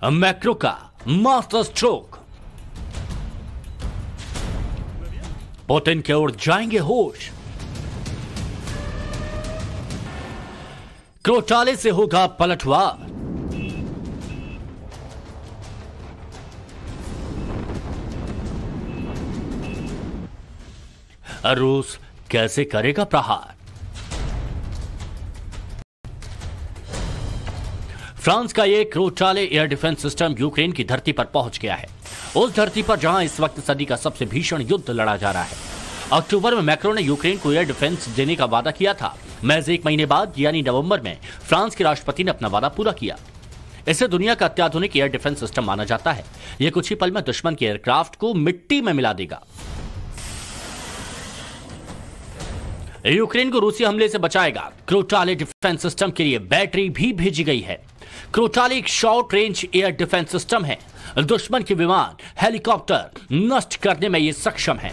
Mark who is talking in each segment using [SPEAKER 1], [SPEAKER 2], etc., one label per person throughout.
[SPEAKER 1] Macro का master stroke. Putin की ओर जाएंगे होश। क्रोटाले से होगा पलटवार। रूस कैसे करेगा प्रहार। फ्रांस का ये क्रोटाले एयर डिफेंस सिस्टम यूक्रेन की धरती पर पहुंच गया है, उस धरती पर जहां इस वक्त सदी का सबसे भीषण युद्ध लड़ा जा रहा है। अक्टूबर में मैक्रो ने यूक्रेन को एयर डिफेंस देने का वादा किया था। महज एक महीने बाद यानी नवंबर में फ्रांस के राष्ट्रपति ने अपना वादा पूरा किया। इसे दुनिया का अत्याधुनिक एयर डिफेंस सिस्टम माना जाता है। यह कुछ ही पल में दुश्मन के एयरक्राफ्ट को मिट्टी में मिला देगा। यूक्रेन को रूसी हमले से बचाएगा। क्रोटाले डिफेंस सिस्टम के लिए बैटरी भी भेजी गई है। क्रोटाले एक short range air defence system है। दुश्मन के विमान, हेलीकॉप्टर नष्ट करने में यह सक्षम है।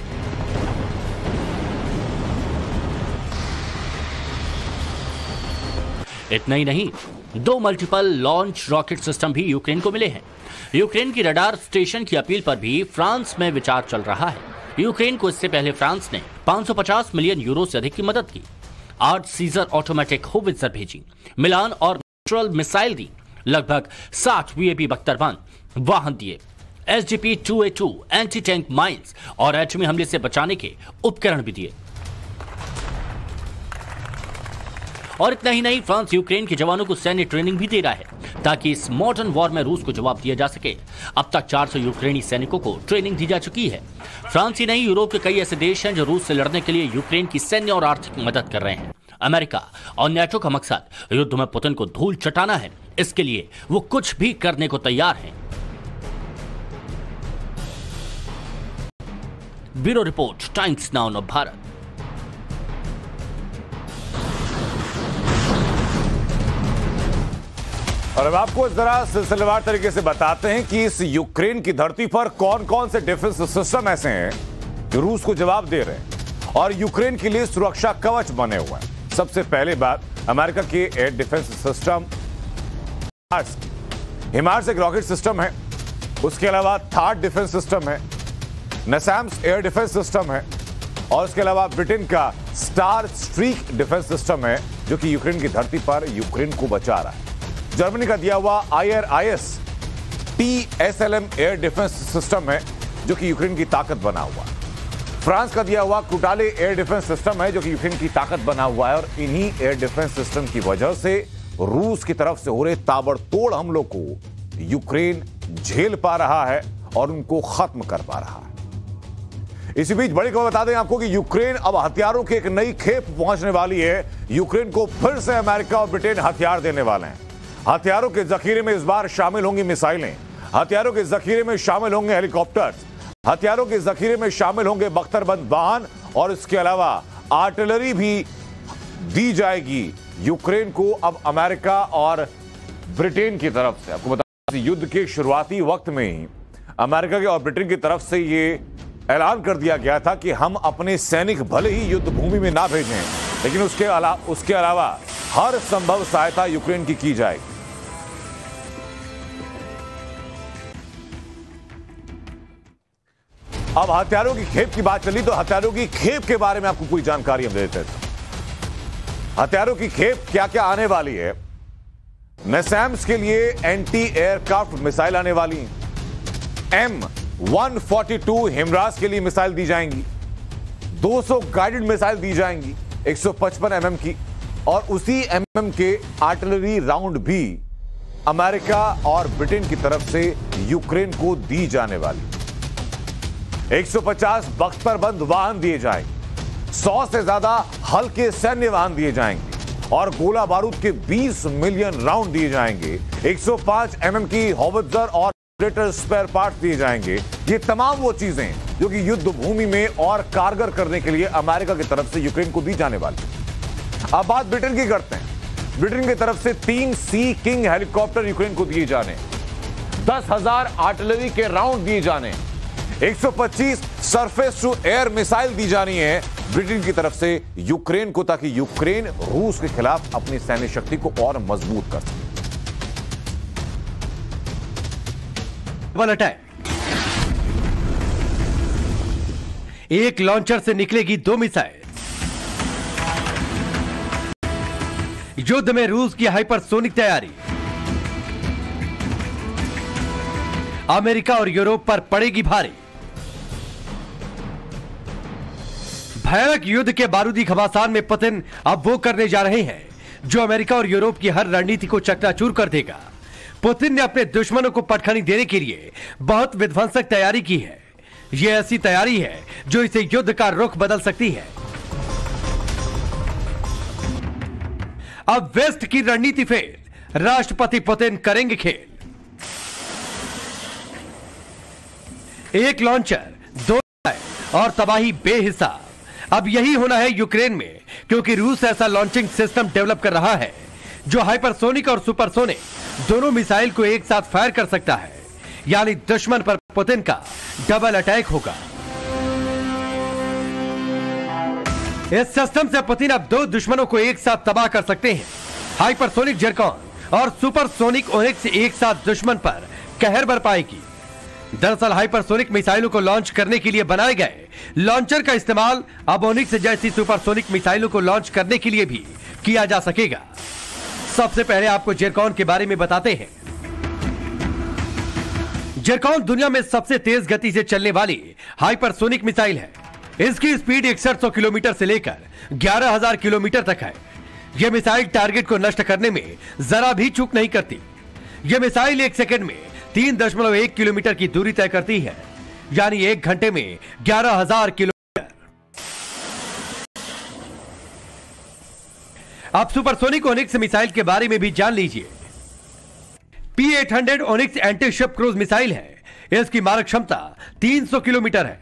[SPEAKER 1] इतना ही नहीं, 2 मल्टीपल लॉन्च रॉकेट सिस्टम भी यूक्रेन को मिले हैं। यूक्रेन की रडार स्टेशन की अपील पर भी फ्रांस में विचार चल रहा है। यूक्रेन को इससे पहले फ्रांस ने 550 मिलियन यूरो से अधिक की मदद की। 8 सीजर ऑटोमेटिक होवित्जर भेजी, मिलान और नेचुरल मिसाइल दी, लगभग 60 वीएपी बख्तरबंद वाहन दिए, SDP-2A2 एंटी टैंक माइंस और एटमी हमले से बचाने के उपकरण भी दिए। और इतना ही नहीं, फ्रांस यूक्रेन के जवानों को सैन्य ट्रेनिंग भी दे रहा है ताकि इस मॉडर्न वॉर में रूस को जवाब दिया जा सके। अब तक 400 यूक्रेनी सैनिकों को ट्रेनिंग दी जा चुकी है। फ्रांस ही नहीं, यूरोप के कई ऐसे देश हैं जो रूस से लड़ने के लिए यूक्रेन की सैन्य और आर्थिक मदद कर रहे हैं। अमेरिका और नेटो का मकसद युद्ध में पुतिन को धूल चटाना है। इसके लिए वो कुछ भी करने को तैयार हैं। Bureau report, times now Bharat.
[SPEAKER 2] और अब आपको जरा सिलसिलेवार तरीके से बताते हैं कि इस यूक्रेन की धरती पर कौन कौन से डिफेंस सिस्टम ऐसे हैं जो रूस को जवाब दे रहे हैं और यूक्रेन के लिए सुरक्षा कवच बने हुए हैं। सबसे पहले बात, अमेरिका के एयर डिफेंस सिस्टम हिमार्स एक रॉकेट सिस्टम है। उसके अलावा थार्ड डिफेंस सिस्टम है, नसैम्स एयर डिफेंस सिस्टम है और उसके अलावा ब्रिटेन का स्टार स्ट्रीक डिफेंस सिस्टम है जो कि यूक्रेन की धरती पर यूक्रेन को बचा रहा है। जर्मनी का दिया हुआ IRIS TSLM air defence system है जो कि यूक्रेन की ताकत बना हुआ है। फ्रांस का दिया हुआ क्रोटाले एयर डिफेंस सिस्टम है जो कि यूक्रेन की ताकत बना हुआ है। और इन्हीं एयर डिफेंस सिस्टम की वजह से रूस की तरफ से हो रहे ताबड़तोड़ हमलों को यूक्रेन झेल पा रहा है और उनको खत्म कर पा रहा है। इसी बीच बड़ी खबर बता दें आपको कि यूक्रेन अब हथियारों की एक नई खेप पहुंचने वाली है। यूक्रेन को फिर से अमेरिका और ब्रिटेन हथियार देने वाले हैं। हथियारों के जखीरे में इस बार शामिल होंगी मिसाइलें, हथियारों के जखीरे में शामिल होंगे हेलीकॉप्टर्स, हथियारों के जखीरे में शामिल होंगे बख्तरबंद वाहन और इसके अलावा आर्टिलरी भी दी जाएगी यूक्रेन को अब अमेरिका और ब्रिटेन की तरफ से। आपको बता दें, युद्ध के शुरुआती वक्त में ही अमेरिका के और ब्रिटेन की तरफ से यह ऐलान कर दिया गया था कि हम अपने सैनिक भले ही युद्ध भूमि में ना भेजें, लेकिन उसके अलावा हर संभव सहायता यूक्रेन की जाएगी। अब हथियारों की खेप की बात चली तो हथियारों की खेप के बारे में आपको पूरी जानकारी हम देते हैं। हथियारों की खेप क्या क्या आने वाली है। नसैम्स के लिए एंटी एयरक्राफ्ट मिसाइल आने वाली है। M142 हिमरास के लिए मिसाइल दी जाएंगी। 200 गाइडेड मिसाइल दी जाएंगी 155 mm की और उसी mm के आर्टिलरी राउंड भी अमेरिका और ब्रिटेन की तरफ से यूक्रेन को दी जाने वाली। 150 बख्तरबंद वाहन दिए जाएंगे, 100 से ज्यादा हल्के सैन्य वाहन दिए जाएंगे और गोला बारूद के 20 मिलियन राउंड दिए जाएंगे। 105 mm की होवित्जर और स्पेयर पार्ट दिए जाएंगे। ये तमाम वो चीजें जो कि युद्ध भूमि में और कारगर करने के लिए अमेरिका की तरफ से यूक्रेन को दी जाने वाली। अब बात ब्रिटेन की करते हैं। ब्रिटेन की तरफ से 3 सी किंग हेलीकॉप्टर यूक्रेन को दिए जाने, 10,000 आर्टिलरी के राउंड दिए जाने, 125 सरफेस टू एयर मिसाइल दी जानी है ब्रिटेन की तरफ से यूक्रेन को, ताकि यूक्रेन रूस के खिलाफ अपनी सैन्य शक्ति को और मजबूत कर सके।
[SPEAKER 3] Double attack. एक लॉन्चर से निकलेगी 2 मिसाइल। युद्ध में रूस की हाइपरसोनिक तैयारी। अमेरिका और यूरोप पर पड़ेगी भारी। भयानक युद्ध के बारूदी घमासान में पुतिन अब वो करने जा रहे हैं जो अमेरिका और यूरोप की हर रणनीति को चकनाचूर कर देगा। पुतिन ने अपने दुश्मनों को पटखनी देने के लिए बहुत विध्वंसक तैयारी की है। यह ऐसी तैयारी है जो इसे युद्ध का रुख बदल सकती है। अब वेस्ट की रणनीति फेल, राष्ट्रपति पुतिन करेंगे खेल। एक लॉन्चर, 2 मिसाइल और तबाही बेहिसाब। अब यही होना है यूक्रेन में, क्योंकि रूस ऐसा लॉन्चिंग सिस्टम डेवलप कर रहा है जो हाइपरसोनिक और सुपरसोनिक दोनों मिसाइल को एक साथ फायर कर सकता है। यानी दुश्मन पर पुतिन का डबल अटैक होगा। इस सिस्टम से पुतिन अब 2 दुश्मनों को एक साथ तबाह कर सकते हैं। हाइपरसोनिक जिरकॉन और सुपरसोनिक ओनिक्स एक साथ दुश्मन पर कहर बरपाएगी। दरअसल हाइपरसोनिक मिसाइलों को लॉन्च करने के लिए बनाए गए लॉन्चर का इस्तेमाल अब ओनिक्स जैसी सुपरसोनिक मिसाइलों को लॉन्च करने के लिए भी किया जा सकेगा। सबसे पहले आपको जिरकॉन के बारे में बताते हैं। जिरकॉन दुनिया में सबसे तेज गति से चलने वाली हाइपरसोनिक मिसाइल है। इसकी स्पीड 6100 किलोमीटर से लेकर 11000 किलोमीटर तक है। यह मिसाइल टारगेट को नष्ट करने में जरा भी चूक नहीं करती। यह मिसाइल 1 सेकंड में 3.1 किलोमीटर की दूरी तय करती है, यानी 1 घंटे में 11000 किलोमीटर। आप सुपरसोनिक ओनिक्स मिसाइल के बारे में भी जान लीजिए। P-800 onyx anti ship cruise missile है। इसकी मारक क्षमता 300 किलोमीटर है।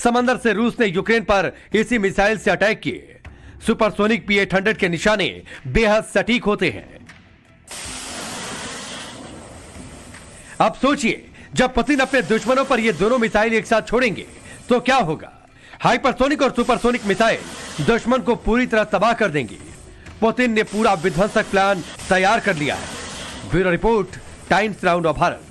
[SPEAKER 3] समंदर से रूस ने यूक्रेन पर इसी मिसाइल से अटैक किए। सुपरसोनिक P-800 के निशाने बेहद सटीक होते हैं। अब सोचिए, जब पुतिन अपने दुश्मनों पर ये दोनों मिसाइल एक साथ छोड़ेंगे तो क्या होगा। हाइपरसोनिक और सुपरसोनिक मिसाइल दुश्मन को पूरी तरह तबाह कर देंगी। पुतिन ने पूरा विध्वंसक प्लान तैयार कर लिया है। Bureau report, times now Bharat.